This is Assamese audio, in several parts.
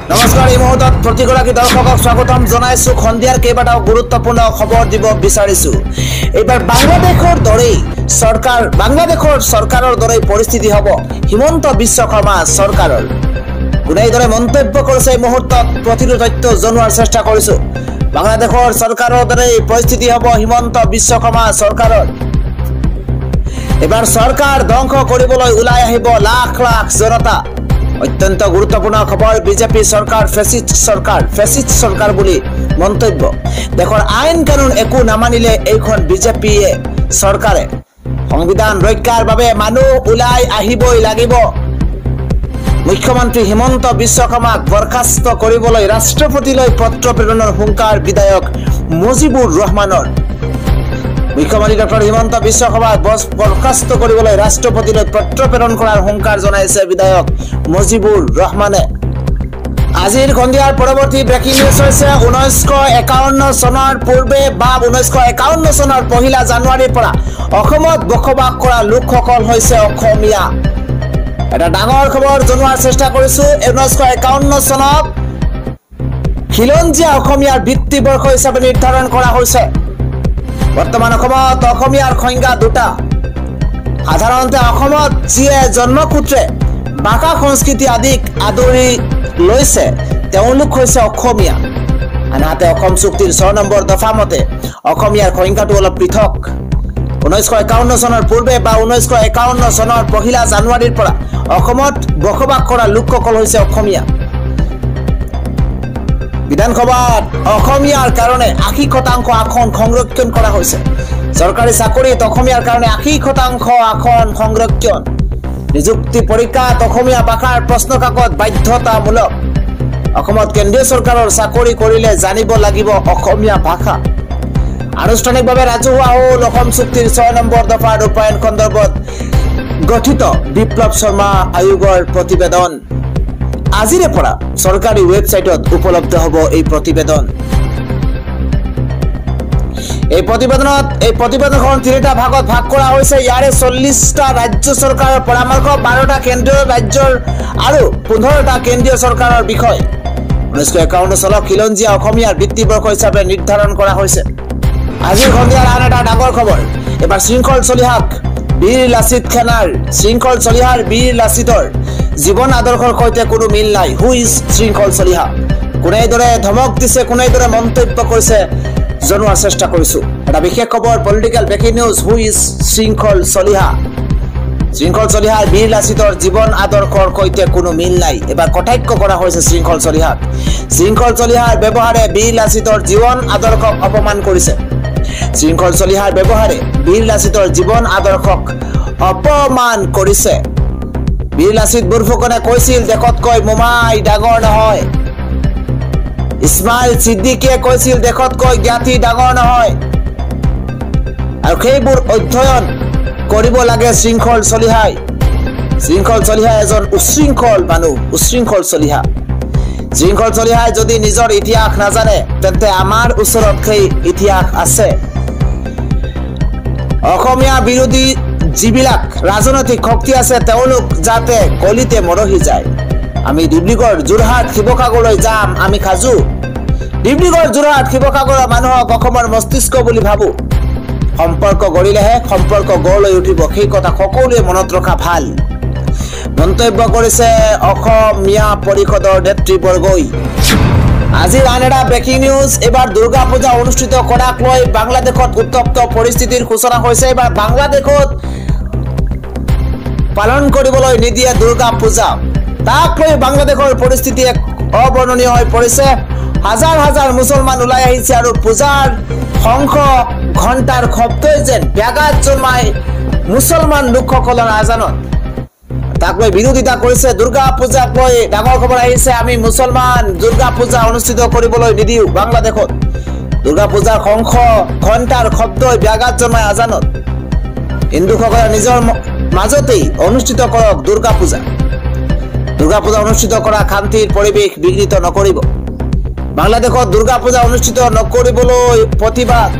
নমস্কাৰ, এই মুহূৰ্তত প্ৰতিগৰাকী দৰ্শকক স্বাগতম জনাইছো। সন্ধিয়াৰ কেইবাটাও গুৰুত্বপূৰ্ণ খবৰ দিব বিচাৰিছো। এইবাৰ বাংলাদেশৰ চৰকাৰৰ দৰে পৰিস্থিতি হ'ব হিমন্ত বিশ্ব শৰ্মা চৰকাৰৰ। কোনে এইদৰে মন্তব্য কৰিছে এই মুহূৰ্তত প্ৰতিটো তথ্য জনোৱাৰ চেষ্টা কৰিছো। বাংলাদেশৰ চৰকাৰৰ দৰে পৰিস্থিতি হ'ব হিমন্ত বিশ্ব শৰ্মা চৰকাৰৰ। এবাৰ চৰকাৰ ধ্বংস কৰিবলৈ ওলাই আহিব লাখ লাখ জনতা। অত্যন্ত গুৰুত্বপূৰ্ণ খবৰ, বিজেপি চৰকাৰ ফেচিষ্ট চৰকাৰ বুলি মন্তব্য। দেশৰ আইন কানুন একো নামানিলে এইখন বিজেপি চৰকাৰে। সংবিধান ৰক্ষাৰ বাবে মানুহ ওলাই আহিবই লাগিব। মুখ্যমন্ত্ৰী হিমন্ত বিশ্ব শৰ্মাক বৰখাস্ত কৰিবলৈ ৰাষ্ট্ৰপতিলৈ পত্ৰ প্ৰেৰণৰ হুংকাৰ বিধায়ক মুজিবুৰ ৰহমানৰ। মুখ্যমন্ত্ৰী ডক্টৰ হিমন্ত বিশ্ব শৰ্মাক বৰখাস্ত কৰিবলৈ ৰাষ্ট্ৰপতিলৈ পত্ৰ প্ৰেৰণ কৰাৰ হুংকাৰ জনাইছে বিধায়ক মুজিবুৰ ৰহমানে। আজিৰ সন্ধিয়াৰ পৰৱৰ্তী ব্ৰেকিং নিউজ হৈছে 1951 চনৰ পূৰ্বে বা 1951 চনৰ 1 জানুৱাৰীৰ পৰা অসমত বসবাস কৰা লোকসকল হৈছে অসমীয়া। এটা ডাঙৰ খবৰ জনোৱাৰ চেষ্টা কৰিছো। 1951 চনত খিলঞ্জীয়া অসমীয়াৰ ভিত্তিবৰ্ষ হিচাপে নিৰ্ধাৰণ কৰা হৈছে। বৰ্তমান অসমত অসমীয়াৰ সংজ্ঞা দুটা। সাধাৰণতে অসমত যিয়ে জন্মসূত্ৰে ভাষা সংস্কৃতি আদিক আদৰি লৈছে তেওঁলোক হৈছে অসমীয়া। আনহাতে অসম চুক্তিৰ 6 নম্বৰ দফা মতে অসমীয়াৰ সংজ্ঞাটো অলপ পৃথক। 1951 চনৰ পূৰ্বে বা 1951 চনৰ 1 জানুৱাৰীৰ পৰা অসমত বসবাস কৰা লোকসকল হৈছে অসমীয়া। বিধানসভাত অসমীয়াৰ কাৰণে 80% আসন সংৰক্ষণ কৰা হৈছে। চৰকাৰী চাকৰিত অসমীয়াৰ কাৰণে 80% আসন সংৰক্ষণ। নিযুক্তি পৰীক্ষাত অসমীয়া ভাষাৰ প্ৰশ্ন কাকত বাধ্যতামূলক। অসমত কেন্দ্ৰীয় চৰকাৰৰ চাকৰি কৰিলে জানিব লাগিব অসমীয়া ভাষা। আনুষ্ঠানিকভাৱে ৰাজহুৱা হ'ল অসম চুক্তিৰ 6 নম্বৰ দফা ৰূপায়ণ সন্দৰ্ভত গঠিত বিপ্লৱ শৰ্মা আয়োগৰ প্ৰতিবেদন। আজিৰে পৰা চৰকাৰী ৱেবছাইটত উপলব্ধ হ'ব এই প্ৰতিবেদন। এই প্ৰতিবেদনখন 3টা ভাগত ভাগ কৰা হৈছে। ইয়াৰে 40টা ৰাজ্য চৰকাৰৰ পৰামৰ্শ, 12টা কেন্দ্ৰীয় ৰাজ্যৰ আৰু 15টা কেন্দ্ৰীয় চৰকাৰৰ বিষয়। 1951 চনত খিলঞ্জীয়া অসমীয়াৰ ভিত্তিবৰ্ষ হিচাপে নিৰ্ধাৰণ কৰা হৈছে। আজিৰ সন্ধিয়াৰ আন এটা ডাঙৰ খবৰ। এবাৰ শৃংখল চলিহাক বীৰ লাচিতৰ জীৱন আদৰ্শৰ সৈতে কোনো মিল নাই। হু ইজ শৃংখল চলিহা? কোনে এইদৰে ধমক দিছে, কোনে এইদৰে মন্তব্য কৰিছে জনোৱাৰ চেষ্টা কৰিছো। এটা বিশেষ খবৰ, political breaking news. Who is শৃংখল চলিহা? শৃংখল চলিহাৰ বীৰ লাচিতৰ জীৱন আদৰ্শৰ সৈতে কোনো মিল নাই। এবাৰ কটাক্ষ কৰা হৈছে শৃংখল চলিহাক। শৃংখল চলিহাৰ ব্যৱহাৰে বীৰ লাচিতৰ জীৱন আদৰ্শক অপমান কৰিছে। শৃংখল চলিহাৰ ব্যৱহাৰে বীৰ লাচিতৰ জীৱন আদৰ্শক অপমান কৰিছে। বীৰ লাচিত বৰফুকনে কৈছিল, দেশতকৈ মোমাই ডাঙৰ নহয়। ইছমাইল ছিদ্দিকীয়ে কৈছিল, দেশতকৈ জ্ঞাতি ডাঙৰ নহয়। আৰু সেইবোৰ অধ্যয়ন কৰিব লাগে শৃংখল চলিহাই। শৃংখল চলিহা এজন উশৃংখল মানুহ, উশৃংখল চলিহা। শৃংখল চলিহাই যদি নিজৰ ইতিহাস নাজানে তেন্তে আমাৰ ওচৰত সেই ইতিহাস আছে। অসমীয়া বিৰোধী যিবিলাক ৰাজনৈতিক শক্তি আছে তেওঁলোক যাতে কলিতে মৰহি যায়। আমি ডিব্ৰুগড়, যোৰহাট, শিৱসাগৰলৈ যাম, আমি সাজু। ডিব্ৰুগড়, যোৰহাট, শিৱসাগৰৰ মানুহক অসমৰ মস্তিষ্ক বুলি ভাবো। সম্পৰ্ক গঢ়িলেহে সম্পৰ্ক গঢ় লৈ উঠিব, সেই কথা সকলোৱে মনত ৰখা ভাল। মন্তব্য কৰিছে অসমীয়া পৰিষদৰ নেতৃবৰ্গই। আজিৰ আন এটা ব্ৰেকিং নিউজ। এবাৰ দুৰ্গা পূজা অনুষ্ঠিত কৰাক লৈ বাংলাদেশত উত্তপ্ত পৰিস্থিতিৰ সূচনা হৈছে। এবাৰ বাংলাদেশত পালন কৰিবলৈ নিদিয়ে দুৰ্গা পূজা। তাক লৈ বাংলাদেশৰ পৰিস্থিতি এক অবৰ্ণনীয় হৈ পৰিছে। হাজাৰ হাজাৰ মুছলমান ওলাই আহিছে আৰু পূজাৰ শংখ ঘণ্টাৰ শব্দই যেন ব্যাঘাত জন্মাই মুছলমান লোকসকলৰ আজানত। তাক লৈ বিৰোধিতা কৰিছে। দুৰ্গা পূজাক লৈ ডাঙৰ খবৰ আহিছে, আমি মুছলমান দুৰ্গা পূজা অনুষ্ঠিত কৰিবলৈ নিদিওঁ বাংলাদেশত। দুৰ্গা পূজাৰ শংখ ঘণ্টাৰ শব্দই ব্যাঘাত জন্মাই আজানত। হিন্দুসকলে নিজৰ মাজতেই অনুষ্ঠিত কৰক দুৰ্গা পূজা। দুৰ্গা পূজা অনুষ্ঠিত কৰা শান্তিৰ পৰিৱেশ বিঘ্নিত নকৰিব। বাংলাদেশত দুৰ্গা পূজা অনুষ্ঠিত নকৰিবলৈ প্ৰতিবাদ।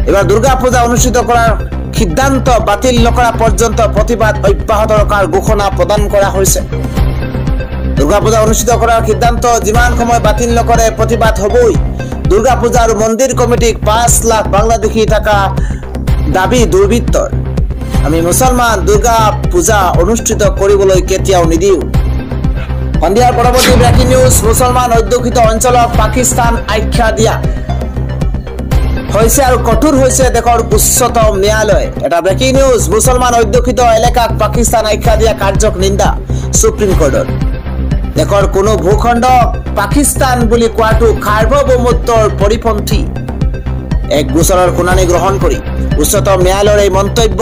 এবাৰ দুৰ্গা পূজা অনুষ্ঠিত কৰাৰ সিদ্ধান্ত বাতিল নকৰা পৰ্যন্ত প্ৰতিবাদ অব্যাহত ৰখাৰ ঘোষণা প্ৰদান কৰা হৈছে। দুৰ্গা পূজা অনুষ্ঠিত কৰাৰ সিদ্ধান্ত যিমান সময় বাতিল নকৰে প্ৰতিবাদ হবই। দুৰ্গা পূজা আৰু মন্দিৰ কমিটিক 5 লাখ বাংলাদেশী টাকা দাবী দুৰ্বৃত্তৰ। আমি মুছলমান দুৰ্গা পূজা অনুষ্ঠিত কৰিবলৈ কেতিয়াও নিদিও। সন্ধিয়াৰ পৰৱৰ্তী ব্ৰেকিং নিউজ। মুছলমান অধ্যুষিত অঞ্চলক পাকিস্তান আখ্যা দিয়া হৈছে আৰু কঠোৰ হৈছে দেশৰ উচ্চতম ন্যায়ালয়। এটা ব্ৰেকিং নিউজ। মুছলমান অধ্যুষিত এলেকাক পাকিস্তান আখ্যা দিয়া কাৰ্যক নিন্দা সুপ্ৰিম কোৰ্টৰ। দেশৰ কোনো ভূখণ্ডক পাকিস্তান বুলি কোৱাটো সাৰ্বভৌমত্বৰ পৰিপন্থী। এক গোচৰৰ শুনানি গ্ৰহণ কৰি উচ্চতম ন্যায়ালয়ৰ এই মন্তব্য,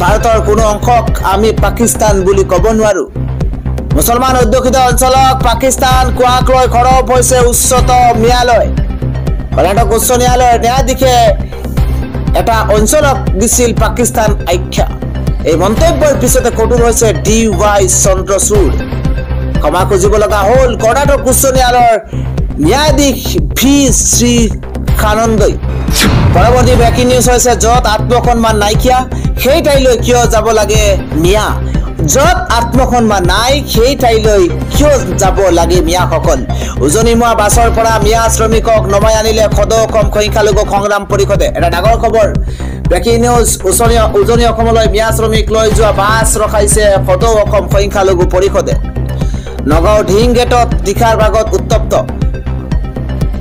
ভাৰতৰ কোনো অংশক আমি পাকিস্তান বুলি ক'ব নোৱাৰো। মুছলমান অধ্যুষিত অঞ্চলক পাকিস্তান কোৱাক লৈ খৰব হৈছে উচ্চতম ন্যায়ালয়। কৰ্ণাটক উচ্চ ন্যায়ালয়ৰ ন্যায়াধীশে এটা অঞ্চলক দিছিল পাকিস্তান আখ্যা। এই মন্তব্যৰ পিছতে কঠোৰ হৈছে DY চন্দ্ৰচূড়। ক্ষমা খুজিব লগা হ'ল কৰ্ণাটক উচ্চ ন্যায়ালয়ৰ ন্যায়াধীশ ভি শ্ৰীখানন্দই। পৰৱৰ্তী ব্ৰেকিং নিউজ হৈছে য'ত আত্মসন্মান নাইকিয়া সেই ঠাইলৈ কিয় যাব লাগে মিয়া। য'ত আত্মসন্মান নাই সেই ঠাইলৈ কিয় যাব লাগে মিয়াসকল। উজনিমুৱা বাছৰ পৰা মিয়া শ্ৰমিকক নমাই আনিলে সদৌ অসম সংখ্যালঘু সংগ্ৰাম পৰিষদে। এটা ডাঙৰ খবৰ। Breaking news. উজনি অসমলৈ মিয়া শ্ৰমিক লৈ যোৱা বাছ ৰখাইছে সদৌ অসম সংখ্যালঘু পৰিষদে। নগাঁও ঢিং গেটত নিশাৰ ভাগত উত্তপ্ত।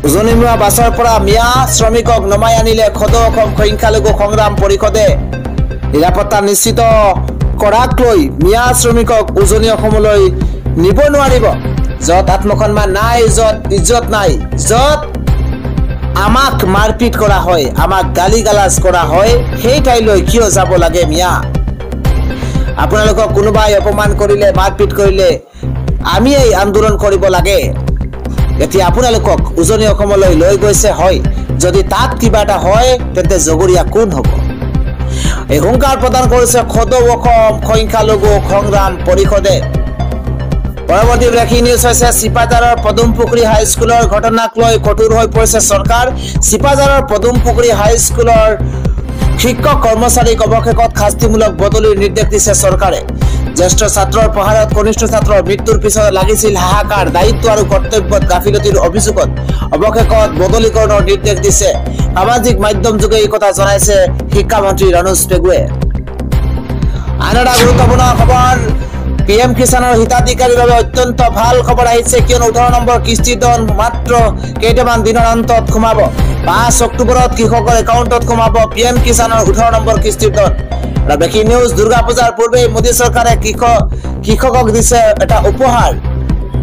উজনিমুৱা বাছৰ পৰা মিয়া শ্ৰমিকক নমাই আনিলে সদৌ অসম সংখ্যালঘু সংগ্ৰাম পৰিষদে। নিৰাপত্তা নিশ্চিত কৰাক লৈ মিয়া শ্ৰমিকক উজনি অসমলৈ নিব নোৱাৰিব। য'ত আত্মসন্মান নাই, য'ত ইজ্জত নাই, য'ত আমাক মাৰপিট কৰা হয়, আমাক গালি গালাজ কৰা হয়, সেই ঠাইলৈ কিয় যাব লাগে মিয়া। আপোনালোকক কোনোবাই অপমান কৰিলে, মাৰপিট কৰিলে আমি এই আন্দোলন কৰিব লাগে। এতিয়া আপোনালোকক উজনি অসমলৈ লৈ গৈছে হয়, যদি তাত কিবা এটা হয় তেন্তে জগৰীয়া কোন হ'ব। এই হুংকাৰ প্ৰদান কৰিছে সদৌ অসম সংখ্যালঘু সংগ্ৰাম পৰিষদে। পৰৱৰ্তী ব্ৰেকিং নিউজ হৈছে চিপাঝাৰৰ পদুমপুখুৰী হাইস্কুলৰ ঘটনাক লৈ কঠোৰ হৈ পৰিছে চৰকাৰ। চিপাঝাৰৰ পদুমপুখুৰী হাইস্কুলৰ শিক্ষক কৰ্মচাৰীক অৱশেষত শাস্তিমূলক বদলিৰ নিৰ্দেশ দিছে চৰকাৰে। জ্যেষ্ঠ ছাত্ৰৰ প্ৰহাৰত কনিষ্ঠ ছাত্ৰৰ মৃত্যুৰ পিছত লাগিছিল হাহাকাৰ। দায়িত্ব আৰু কৰ্তব্যত গাফিলতিৰ অভিযোগত অৱশেষত বদলীকৰণৰ নিৰ্দেশ দিছে। সামাজিক মাধ্যম যোগে এই কথা জনাইছে শিক্ষামন্ত্ৰী ৰণোজ পেগুৱে। আন এটা গুৰুত্বপূৰ্ণ খবৰ। PM কিষাণৰ হিতাধিকাৰীৰ বাবে অত্যন্ত ভাল খবৰ আহিছে, কিয়নো 18 নম্বৰ কিস্তিৰ ধন মাত্ৰ কেইটামান দিনৰ অন্তত সোমাব। 5 অক্টোবৰত কৃষকৰ একাউণ্টত সোমাব PM কিষাণৰ 18 নম্বৰ কিস্তিৰ ধন। Breaking news. দুৰ্গা পূজাৰ পূৰ্বে মোদী চৰকাৰে কৃষকক দিছে এটা উপহাৰ।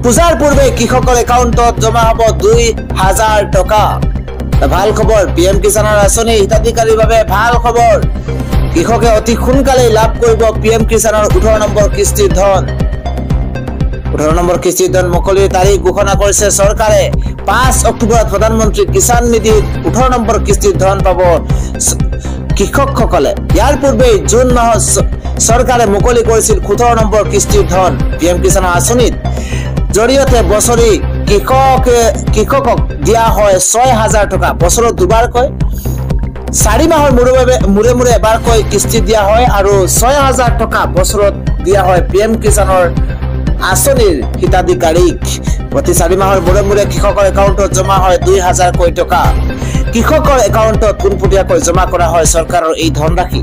পূজাৰ পূৰ্বে কৃষকৰ একাউণ্টত জমা হ'ব 2000 টকা। ভাল খবৰ। PM কিষাণৰ আঁচনি হিতাধিকাৰীৰ বাবে ভাল খবৰ। কৃষকে অতি সোনকালেই লাভ কৰিব PM কিষাণৰ 18 নম্বৰ কিস্তিৰ ধন। 18 নম্বৰ কিস্তিৰ ধন মুকলিৰ তাৰিখ ঘোষণা কৰিছে চৰকাৰে। 5 অক্টোবৰত প্ৰধানমন্ত্ৰী কিষাণ নিধিত 18 নম্বৰ কিস্তিৰ ধন পাব কৃষকসকলে। ইয়াৰ পূৰ্বে জুন মাহত চৰকাৰে মুকলি কৰিছিল 17 নম্বৰ কিস্তিৰ ধন। PM কিষাণ আঁচনিৰ জৰিয়তে বছৰি কৃষকক দিয়া হয় 6000 টকা। বছৰত দুবাৰকৈ 4 মাহৰ মূৰে মূৰে এবাৰকৈ কিস্তি দিয়া হয় আৰু 6000 টকা বছৰত দিয়া হয় PM কিষাণৰ আঁচনিৰ হিতাধিকাৰীক। প্ৰতি 4 মাহৰ মূৰে মূৰে কৃষকৰ একাউণ্টত জমা হয় 2000 টকা। কৃষকৰ একাউণ্টত পোনপটীয়াকৈ জমা কৰা হয় চৰকাৰৰ এই ধনৰাশি।